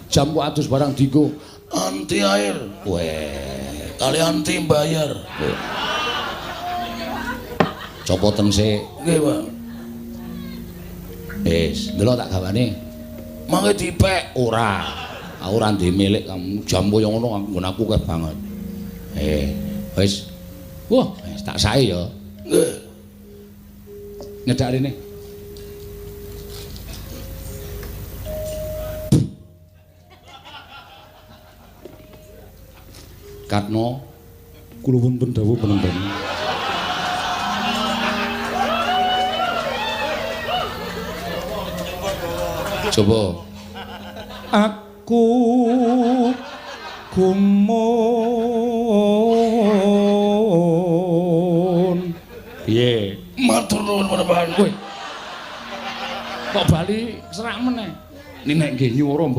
Jam ku adus barang dienggo anti air. Weh, kali anti bayar. Copoten sik. Nggih, Pak. Wis, ndelok tak gawane. Mangke dipek ora. Aku ora ndek milik kamu. Jam koyo ngono nggon aku keh banget. Wis. Wah, wis tak sae ya. Nggih. Nyedak rene. Katno kula wonten dawuh penenten. Coba aku gumun piye matur nuwun menawi kowe kok bali serak meneh ning nek nggih nyuwara